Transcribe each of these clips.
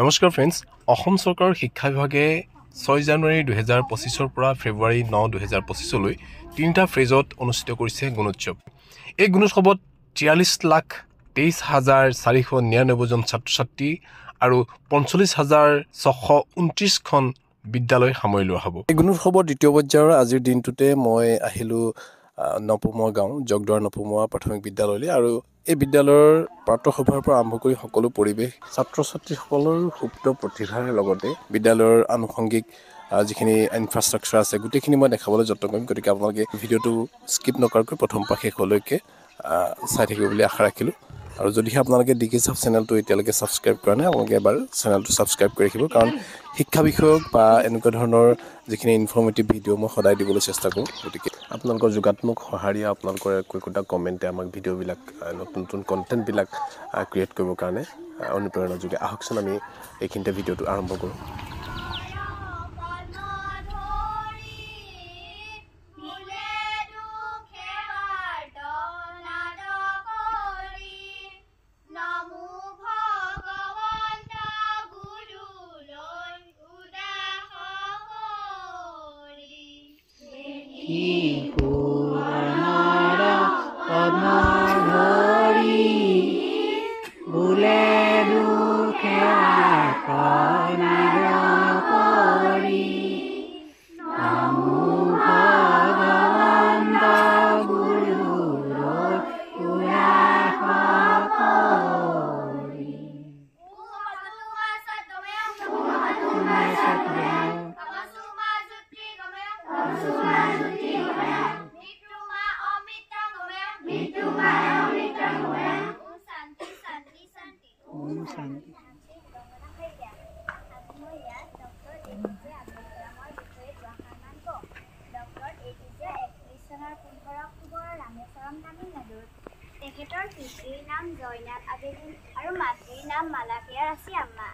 নমস্কাৰ ফ্ৰেণ্ডছ, অসম চৰকাৰৰ শিক্ষা বিভাগে 6 জানুৱাৰী 2025 পৰা ফেব্ৰুৱাৰী 9, 2025 তিনিটা ফেজত অনুষ্ঠিত কৰিছে গুণোৎসৱ। এই গুণোৎসৱত 43,23,499 জন ছাত্ৰ ছাত্ৰী আৰু 45,629খন বিদ্যালয় সামৰি লোৱা হ'ব। এই গুণোৎসৱৰ দ্বিতীয় পৰ্যায়ৰ আজিৰ দিনটোতে মই আহিলোঁ নপুমোৱা গাঁও জগদুৱাৰ নপুমোৱা প্ৰাথমিক বিদ্যালয়লৈ। আৰু এই বিদ্যালয়ৰ প্ৰাতঃসভাৰ পৰা আৰম্ভ কৰি সকলো পৰিৱেশ ছাত্ৰ ছাত্ৰীসকলৰ সুপ্ত প্ৰতিভাৰ লগতে বিদ্যালয়ৰ আনুষংগিক যিখিনি ইনফ্ৰাষ্ট্ৰাকচাৰ আছে গোটেইখিনি মই দেখাবলৈ যত্ন কৰিম। গতিকে আপোনালোকে ভিডিঅ'টো স্কিপ নকৰাকৈ প্ৰথম পৰা শেষলৈকে চাই থাকিব বুলি আশা ৰাখিলোঁ। আৰু যদিহে আপোনালোকে ডিকে চাফ চেনেলটো এতিয়ালৈকে ছাবস্ক্ৰাইব কৰা নাই, আপোনালোকে এবাৰ চেনেলটো ছাবস্ক্ৰাইব কৰি ৰাখিব, কাৰণ শিক্ষা বিষয়ক বা এনেকুৱা ধৰণৰ যিখিনি ইনফৰ্মেটিভ ভিডিঅ' মই সদায় দিবলৈ চেষ্টা কৰোঁ। গতিকে আপোনালোকৰ যোগাত্মক সঁহাৰি, আপোনালোকৰ একোটা কমেণ্টে আমাক ভিডিঅ'বিলাক নতুন নতুন কণ্টেণ্টবিলাক ক্ৰিয়েট কৰিবৰ কাৰণে অনুপ্ৰেৰণা যোগে। আহকচোন আমি এইখিনিতে ভিডিঅ'টো আৰম্ভ কৰোঁ। তেখেতৰ পিতৃৰ নাম জয়নাল আবেদিন আৰু মাতৃৰ নাম মালাকিয়া ৰাছী আম্মা।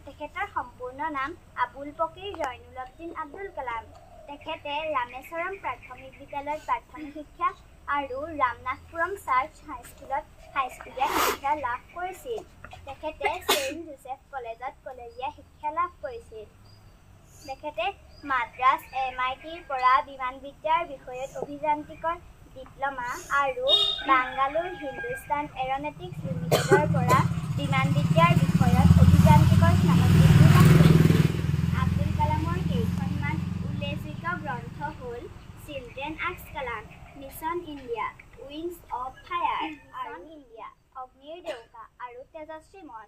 তেখেতৰ সম্পূৰ্ণ নাম আবুল পকিৰ জয়নুল আবদিন আব্দুল কালাম। তেখেতে ৰামেশ্বৰম প্ৰাথমিক বিদ্যালয়ত প্ৰাথমিক শিক্ষা আৰু ৰামনাথপুৰম চাৰ্চ হাইস্কুলীয়া শিক্ষা লাভ কৰিছিল। তেখেতে ছেইণ্ট জোচেফ কলেজত কলেজীয়া শিক্ষা লাভ কৰিছিল। তেখেতে মাদ্ৰাছ MITৰ পৰা বিমানবিদ্যাৰ বিষয়ত অভিযান্ত্ৰিকৰ ডিপ্ল'মা আৰু বাংগালোৰ হিন্দুস্তান এৰ'নটিক্স লিমিটেডৰ পৰা বিমানবিদ্যাৰ বিষয়ত অভিযান্ত্ৰিকৰ স্নাতক ডিগ্ৰী লাভ কৰিছিল। আব্দুল কালামৰ কেইখনমান উল্লেখযোগ্য গ্ৰন্থ হ'ল children ask Kalam, mission India, wings of fire আৰু ইণ্ডিয়া, অগ্নিৰ ডেউকা আৰু তেজস্বী মন।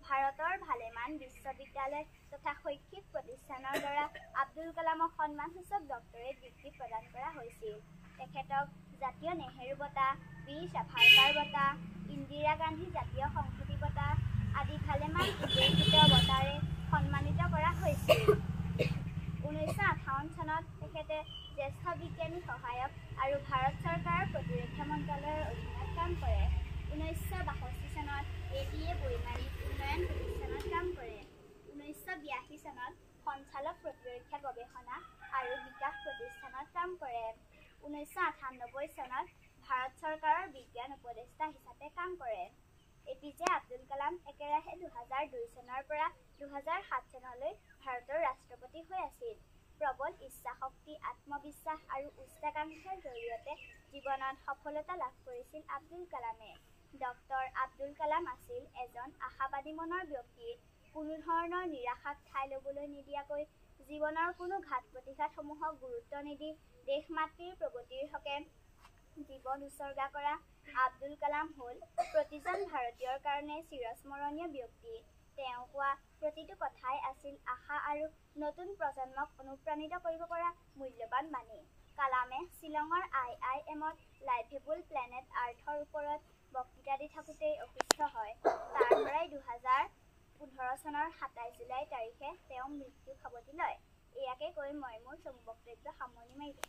ভাৰতৰ ভালেমান বিশ্ববিদ্যালয় তথা শৈক্ষিক প্ৰতিষ্ঠানৰ দ্বাৰা আব্দুল কালামক সন্মানসূচক ডক্টৰেট ডিগ্ৰী প্ৰদান কৰা হৈছিল। তেখেতক জাতীয় নেহেৰু বঁটা, বীৰ সাভাৰকাৰ বঁটা, ইন্দিৰা গান্ধী জাতীয় সংহতি বঁটা আদি ভালেমান উল্লেখিত বঁটাৰে সন্মানিত কৰা হৈছিল। 1958 চনত তেখেতে জ্যেষ্ঠ বিজ্ঞানী সহায়ক আৰু ভাৰত চৰকাৰৰ প্ৰতিৰক্ষা মন্ত্ৰালয়ৰ অধীনত কাম কৰে। 1962 চনত ADA বৈমানিক উন্নয়ন প্ৰতিষ্ঠানত কাম কৰে। 1982 চনত সঞ্চালক প্ৰতিৰক্ষা গৱেষণা আৰু বিকাশ প্ৰতিষ্ঠানত কাম কৰে। 1998 চনত ভাৰত চৰকাৰৰ বিজ্ঞান উপদেষ্টা হিচাপে কাম কৰে। APJ আব্দুল কালাম একেৰাহে 2002 চনৰ পৰা 2007 চনলৈ ভাৰতৰ ৰাষ্ট্ৰপতি হৈ আছিল। প্ৰবল ইচ্ছাশক্তি, আত্মবিশ্বাস আৰু উচ্চাকাংক্ষাৰ জৰিয়তে জীৱনত সফলতা লাভ কৰিছিল আব্দুল কালামে। ডক্টৰ আব্দুল কালাম আছিল এজন আশাবাদী মনৰ ব্যক্তি। কোনো ধৰণৰ নিৰাশাক ঠাই ল'বলৈ নিদিয়াকৈ জীৱনৰ কোনো ঘাত প্ৰতিঘাতসমূহক গুৰুত্ব নিদি দেশ মাতৃৰ প্ৰগতিৰ হকে জীৱন উচৰ্গা কৰা আব্দুল কালাম হ'ল প্ৰতিজন ভাৰতীয়ৰ কাৰণে চিৰস্মৰণীয় ব্যক্তি। তেওঁ কোৱা প্ৰতিটো কথাই আছিল আশা আৰু নতুন প্ৰজন্মক অনুপ্ৰাণিত কৰিব পৰা মূল্যৱান বাণী। কালামে শ্বিলঙৰ IIMত লাইভেবল প্লেনেট আৰ্থৰ ওপৰত বক্তৃতা দি থাকোঁতেই অসুস্থ হয়। তাৰ পৰাই 2015 চনৰ 27 জুলাই তাৰিখে তেওঁ মৃত্যু সাৱটি লয়। এয়াকে কৈ মই মোৰ চমু বক্তব্য সামৰণি মাৰিলোঁ।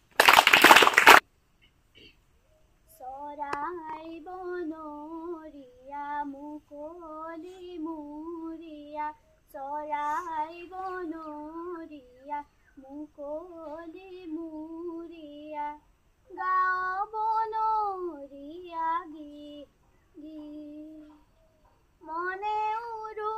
চৰাই বনৰীয়া মুকলি মুৰীয়া, চৰাই বনৰীয়া মুকলি মুৰীয়া, গাঁও বনৰীয়া গীত গীত, মনে উৰু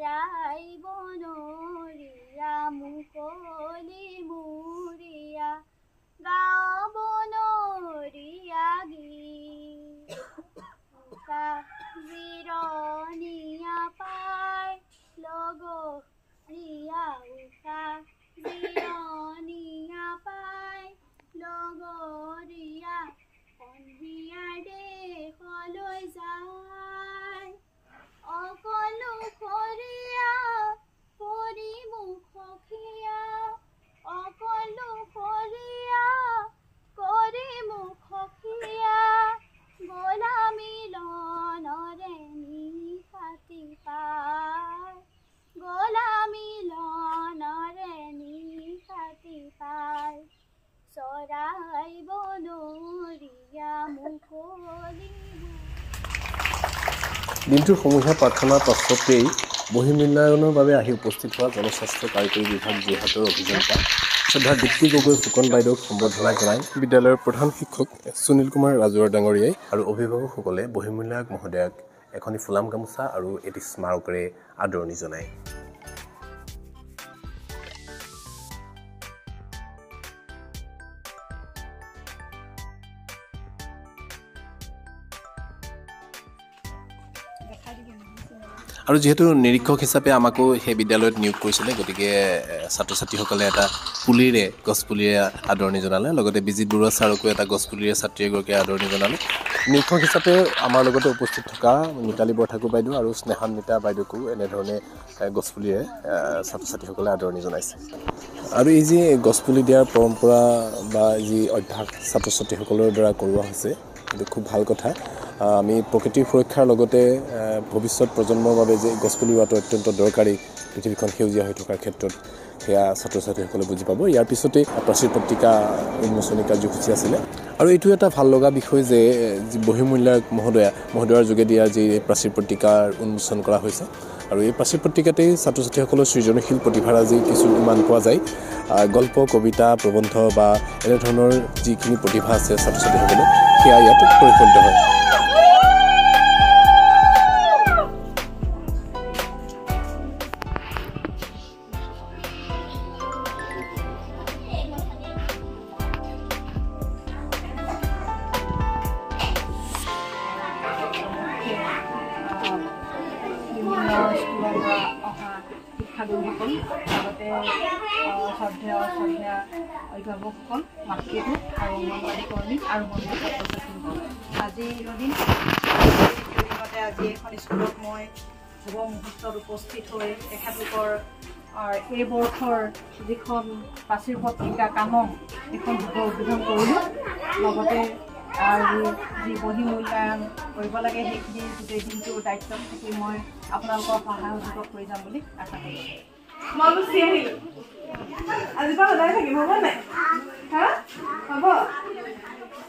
চৰাই বনৰীয়া মুকলি মুৰীয়া গাঁও বনৰীয়া গীত উকা জিৰণীয়া পাই লগৰীয়া উকা জিৰণীয়া পাই লগৰীয়া সন্ধিয়াৰ দেশলৈ যায় অকলো খৰীয়া পৰিমুখীয়া অকলো খৰীয়া কৰিমুখীয়া গলা মিলনৰে নিশাতি পায় গলা মিলনৰে নিশাতি পায় চৰাই বনৰীয়া মুকলি দিনটোৰ সমূহীয়া প্ৰাৰ্থনাৰ পাছতেই বহিঃমূল্যায়নৰ বাবে আহি উপস্থিত হোৱা জনস্বাস্থ্য কাৰিকৰী বিভাগ যোৰহাটৰ অভিযন্তা শ্ৰদ্ধা দীপ্তি গগৈ ফুকন বাইদেউক সম্বৰ্ধনা জনাই বিদ্যালয়ৰ প্ৰধান শিক্ষক সুনীল কুমাৰ ৰাজুৱাৰ ডাঙৰীয়াই আৰু অভিভাৱকসকলে বহিঃমূল্যায়ক মহোদয়াক এখনি ফুলাম গামোচা আৰু এটি স্মাৰকেৰে আদৰণি জনায়। আৰু যেহেতু নিৰীক্ষক হিচাপে আমাকো সেই বিদ্যালয়ত নিয়োগ কৰিছিলে গতিকে ছাত্ৰ ছাত্ৰীসকলে এটা পুলিৰে গছপুলিৰে আদৰণি জনালে লগতে বিজিত বৰুৱা ছাৰকো এটা গছপুলিৰে ছাত্ৰী এগৰাকীয়ে আদৰণি জনালে নিৰীক্ষক হিচাপে আমাৰ লগতে উপস্থিত থকা মিতালী বৰঠাকুৰ বাইদেউ আৰু স্নেহান্বিতা বাইদেউকো এনেধৰণে গছপুলিৰে ছাত্ৰ ছাত্ৰীসকলে আদৰণি জনাইছে আৰু এই যি গছপুলি দিয়াৰ পৰম্পৰা বা যি অভ্যাস ছাত্ৰ ছাত্ৰীসকলৰ দ্বাৰা কৰোৱা হৈছে এইটো খুব ভাল কথা আমি প্ৰকৃতিৰ সুৰক্ষাৰ লগতে ভৱিষ্যত প্ৰজন্মৰ বাবে যে গছপুলি ৰোৱাটো অত্যন্ত দৰকাৰী পৃথিৱীখন সেউজীয়া হৈ থকাৰ ক্ষেত্ৰত সেয়া ছাত্ৰ ছাত্ৰীসকলে বুজি পাব ইয়াৰ পিছতেই প্ৰাচীৰ পত্ৰিকা উন্মোচনী কাৰ্যসূচী আছিলে আৰু এইটো এটা ভাল লগা বিষয় যে যি বহিঃমূল্যায়ক মহোদয়াৰ যোগেদি যি প্ৰাচীৰ পত্ৰিকাৰ উন্মোচন কৰা হৈছে আৰু এই প্ৰাচীৰ পত্ৰিকাতেই ছাত্ৰ ছাত্ৰীসকলৰ সৃজনশীল প্ৰতিভাৰাজি কিছু ইমান পোৱা যায় গল্প কবিতা প্ৰবন্ধ বা এনেধৰণৰ যিখিনি প্ৰতিভা আছে ছাত্ৰ ছাত্ৰীসকলৰ সেয়া ইয়াত পৰিফলিত হয় শিক্ষাগুৰুসকল লগতে শ্ৰদ্ধেয় অভিভাৱকসকল মাতৃদেৱ আৰু অংগনবাড়ী কৰ্মী আৰু মন্দিৰ ছাত্ৰ ছাত্ৰীসকল আজিৰ দিন আজি এখন স্কুলত মই শুভ মুহূৰ্তত উপস্থিত হৈ তেখেতলোকৰ এই বৰ্ষৰ যিখন প্ৰাচীৰ পত্ৰিকা কানন এখন শুভ উদ্বোধন কৰিলোঁ লগতে যি বহিঃমূল্যায়ন কৰিব লাগে সেইখিনি গোটেই দিনটোৰ দায়িত্বত থাকি মই আপোনালোকৰ সহায় সহযোগ কৰি যাম বুলি আশা কৰিছোঁ মই গুচি আহিলোঁ আজিৰ পৰা সদায় থাকিম হ'ব নাই হা হ'ব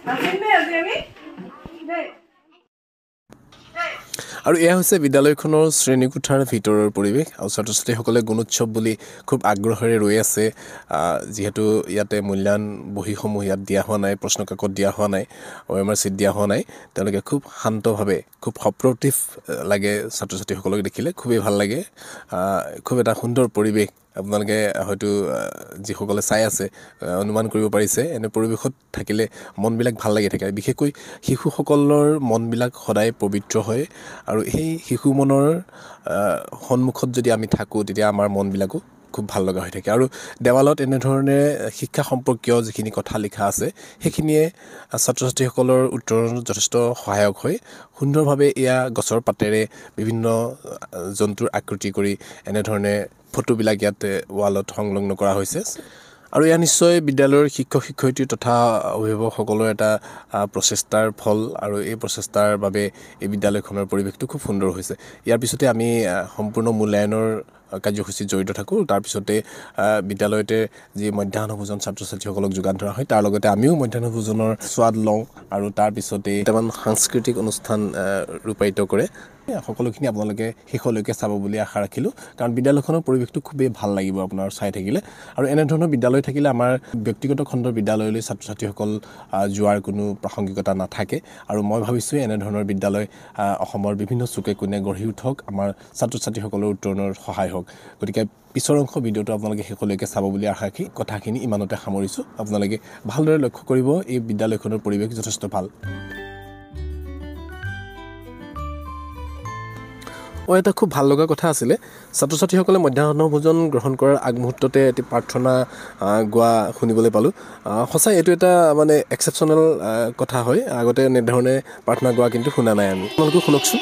নাচিম দেই আজি আমি দেই আৰু এয়া হৈছে বিদ্যালয়খনৰ শ্ৰেণীকোঠাৰ ভিতৰৰ পৰিৱেশ আৰু ছাত্ৰ ছাত্ৰীসকলে গুণোৎসৱ বুলি খুব আগ্ৰহেৰে ৰৈ আছে যিহেতু ইয়াতে মূল্যায়ন বহীসমূহ ইয়াত দিয়া হোৱা নাই প্ৰশ্ন কাকত দিয়া হোৱা নাই OMR চিট দিয়া হোৱা নাই তেওঁলোকে খুব শান্তভাৱে খুব সপ্ৰতিভ লাগে ছাত্ৰ ছাত্ৰীসকলক দেখিলে খুবেই ভাল লাগে খুব এটা সুন্দৰ পৰিৱেশ আপোনালোকে হয়তো যিসকলে চাই আছে অনুমান কৰিব পাৰিছে এনে পৰিৱেশত থাকিলে মনবিলাক ভাল লাগি থাকে বিশেষকৈ শিশুসকলৰ মনবিলাক সদায় পবিত্ৰ হয় আৰু সেই শিশু মনৰ সন্মুখত যদি আমি থাকোঁ তেতিয়া আমাৰ মনবিলাকো খুব ভাল লগা হৈ থাকে আৰু দেৱালত এনেধৰণে শিক্ষা সম্পৰ্কীয় যিখিনি কথা লিখা আছে সেইখিনিয়ে ছাত্ৰ ছাত্ৰীসকলৰ উত্তৰণ যথেষ্ট সহায়ক হয় সুন্দৰভাৱে এয়া গছৰ পাতেৰে বিভিন্ন জন্তুৰ আকৃতি কৰি এনেধৰণে ফটোবিলাক ইয়াত ৱালত সংলগ্ন কৰা হৈছে আৰু এয়া নিশ্চয় বিদ্যালয়ৰ শিক্ষক শিক্ষয়িত্ৰী তথা অভিভাৱকসকলৰ এটা প্ৰচেষ্টাৰ ফল আৰু এই প্ৰচেষ্টাৰ বাবে এই বিদ্যালয়খনৰ পৰিৱেশটো খুব সুন্দৰ হৈছে ইয়াৰ পিছতে আমি সম্পূৰ্ণ মূল্যায়নৰ কাৰ্যসূচীত জড়িত থাকোঁ। তাৰপিছতে বিদ্যালয়তে যি মধ্যাহ্ন ভোজন ছাত্ৰ ছাত্ৰীসকলক যোগান ধৰা হয় তাৰ লগতে আমিও মধ্যাহ্ন ভোজনৰ স্বাদ লওঁ আৰু তাৰপিছতে কেইটামান সাংস্কৃতিক অনুষ্ঠান ৰূপায়িত কৰে। সকলোখিনি আপোনালোকে শেষলৈকে চাব বুলি আশা ৰাখিলোঁ, কাৰণ বিদ্যালয়খনৰ পৰিৱেশটো খুবেই ভাল লাগিব আপোনাৰ চাই থাকিলে। আৰু এনেধৰণৰ বিদ্যালয় থাকিলে আমাৰ ব্যক্তিগত খণ্ডৰ বিদ্যালয়লৈ ছাত্ৰ ছাত্ৰীসকল যোৱাৰ কোনো প্ৰাসংগিকতা নাথাকে। আৰু মই ভাবিছোঁ এনেধৰণৰ বিদ্যালয় অসমৰ বিভিন্ন চুকে কোণে গঢ়ি উঠক, আমাৰ ছাত্ৰ ছাত্ৰীসকলৰ উত্তৰণৰ সহায় হওক। গতিকে পিছৰ অংশ ভিডিঅ'টো আপোনালোকে শেষলৈকে চাব বুলি আশা ৰাখি কথাখিনি ইমানতে সামৰিছোঁ। আপোনালোকে ভালদৰে লক্ষ্য কৰিব, এই বিদ্যালয়খনৰ পৰিৱেশ যথেষ্ট ভাল। এটা খুব ভাল লগা কথা আছিলে, ছাত্ৰ ছাত্ৰীসকলে মধ্যাহ্ন ভোজন গ্ৰহণ কৰাৰ আগমুহূৰ্ততে এটি প্ৰাৰ্থনা গোৱা শুনিবলৈ পালোঁ। সঁচাই এইটো এটা মানে এক্সেপশ্যনেল কথা হয়। আগতে এনেধৰণে প্ৰাৰ্থনা গোৱা কিন্তু শুনা নাই আমি। আপোনালোকেও শুনকচোন।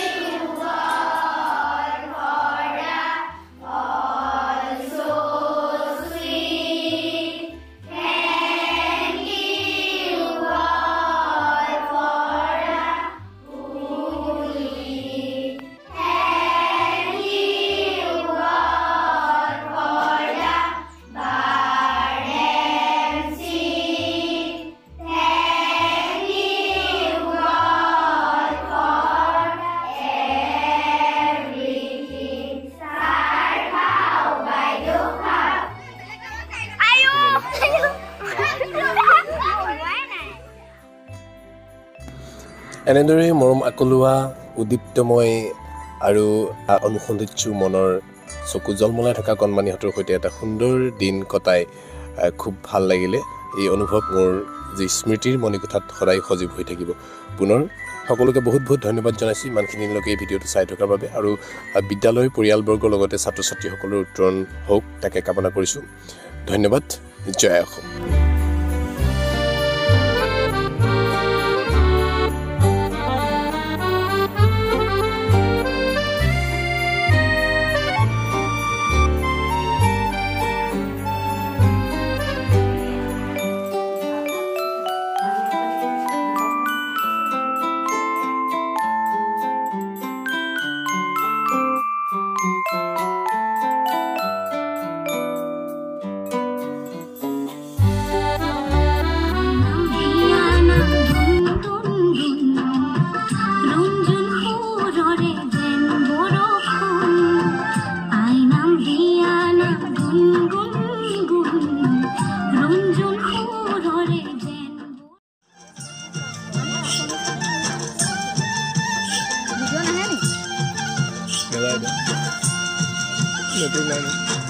এনেদৰে মৰম আকলোৱা, উদ্দীপ্তময় আৰু অনুসন্ধিৎসু মনৰ চকু জলমলাই থকা কণমানিহঁতৰ সৈতে এটা সুন্দৰ দিন কটাই খুব ভাল লাগিলে। এই অনুভৱ মোৰ যি স্মৃতিৰ মণিকোঠাত সদায় সজীৱ হৈ থাকিব। পুনৰ সকলোকে বহুত বহুত ধন্যবাদ জনাইছোঁ ইমানখিনিলৈকে এই ভিডিঅ'টো চাই থকাৰ বাবে। আৰু বিদ্যালয় পৰিয়ালবৰ্গৰ লগতে ছাত্ৰ ছাত্ৰীসকলৰ উত্তৰণ হওক তাকে কামনা কৰিছোঁ। ধন্যবাদ। জয় অসম। Never mind.